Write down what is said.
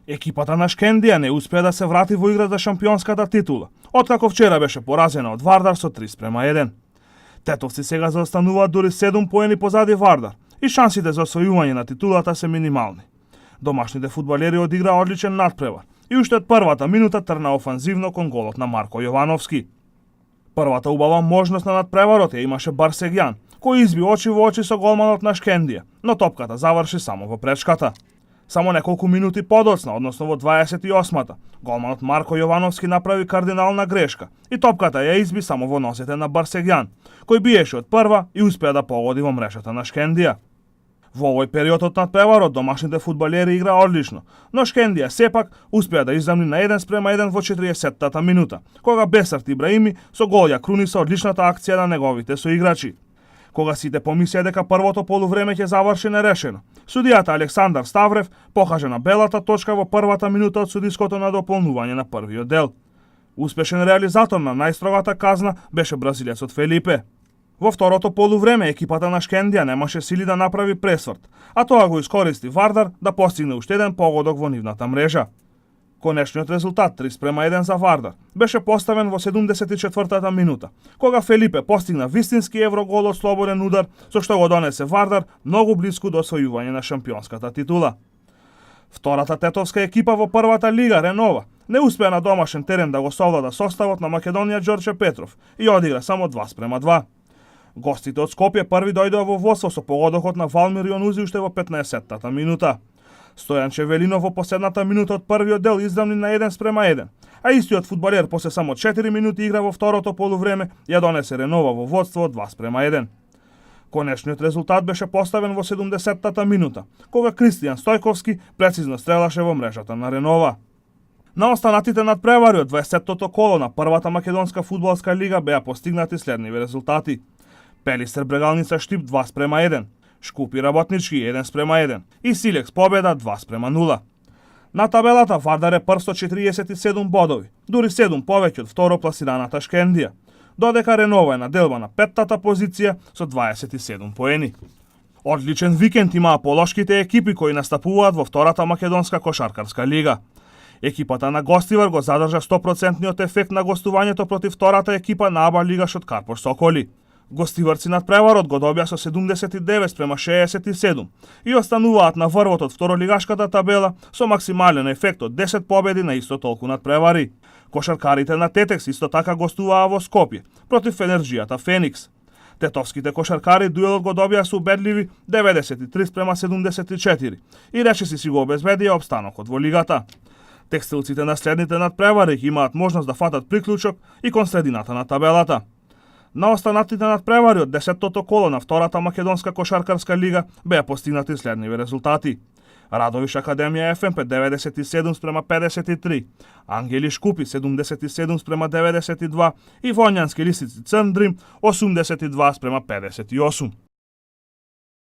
Екипата на Шкендија не успеа да се врати во игра за шампионската титула, откако вчера беше поразена од Вардар со 3:1. Тетовци сега заостануваат дури 7 поени позади Вардар и шансите за освојување на титулата се минимални. Домашните фудбалери одиграа одличен надпревар и уште од првата минута тргна офанзивно кон голот на Марко Јовановски. Првата убава можност на надпреварот ја имаше Барсегјан, кој изби очи во очи со голманот на Шкендија, но топката заврши само во пречката. Само неколку минути подоцна, односно во 28-та, голманот Марко Јовановски направи кардинална грешка и топката ја изби само во носите на Барсегјан, кој биеше од прва и успеа да погоди во мрежата на Шкендија. Во овој период од надпреварот домашните фудбалери играа одлично, но Шкендија сепак успеа да израмни на 1:1 во 40-тата минута, кога Бесарт Ибраими со гол ја круниса одличната акција на неговите соиграчи. Кога сите помислеа дека првото полувреме ќе заврши нерешено, судијата Александар Ставрев покажа на белата точка во првата минута од судиското надополнување на првиот дел. Успешен реализатор на најстрогата казна беше бразилецот Фелипе. Во второто полувреме екипата на Шкендија немаше сили да направи пресврт, а тоа го искористи Вардар да постигне уште еден погодок во нивната мрежа. Конечниот резултат 3:1 за Вардар беше поставен во 74-та минута, кога Фелипе постигна вистински еврогол од слободен удар, со што го донесе Вардар многу блиску до освојување на шампионската титула. Втората тетовска екипа во првата лига, Ренова, не успеа на домашен терен да го совлада составот на Македонија Ѓорче Петров и одигра само 2:2. Гостите од Скопје први дојдоа во водство со погодокот на Валмир Јонузи уште во 15-тата минута. Стојан Чевелинов во последната минута од првиот дел израмни на 1:1, а истиот фудбалер после само 4 минути игра во второто полувреме ја донесе Ренова во водство од 2:1. Конечниот резултат беше поставен во 70-тата минута, кога Кристијан Стојковски прецизно стрелаше во мрежата на Ренова. На останатите надпревари од 20-тото коло на првата македонска фудбалска лига беа постигнати следниви резултати: Пелистер Брегалница Штип 2:1, Шкупи Работнички 1:1 и Силекс Победа 2:0. На табелата Вардар е прв со 47 бодови, дури 7 повеќе од второ пласираната Шкендија, додека Ренова е на делба на 5-тата позиција со 27 поени. Одличен викенд имаа полошките екипи кои настапуваат во втората македонска кошаркарска лига. Екипата на Гостивар го задржа 100% ефект на гостувањето против втората екипа на АБА лигашот Карпош Соколи. Гостиварци надпреварот го добија со 79:67 и остануваат на врвот од второлигашката табела со максимален ефект од 10 победи на исто толку надпревари. Кошаркарите на Тетекс исто така гостуваа во Скопје против Енерджијата Феникс. Тетовските кошаркари дуелот го добија со убедливи 93:74 и речиси си го обезбедија опстанокот во лигата. Текстилците на следните надпревари имаат можност да фатат приклучок и кон средината на табелата. На останатите надпревари од 10-тото коло на втората македонска кошаркарска лига беа постигнати следниви резултати: Радовиш Академија ФМП 97:53, Ангели Шкупи 77:92 и Воњански лисици Црн Дрим 82:58.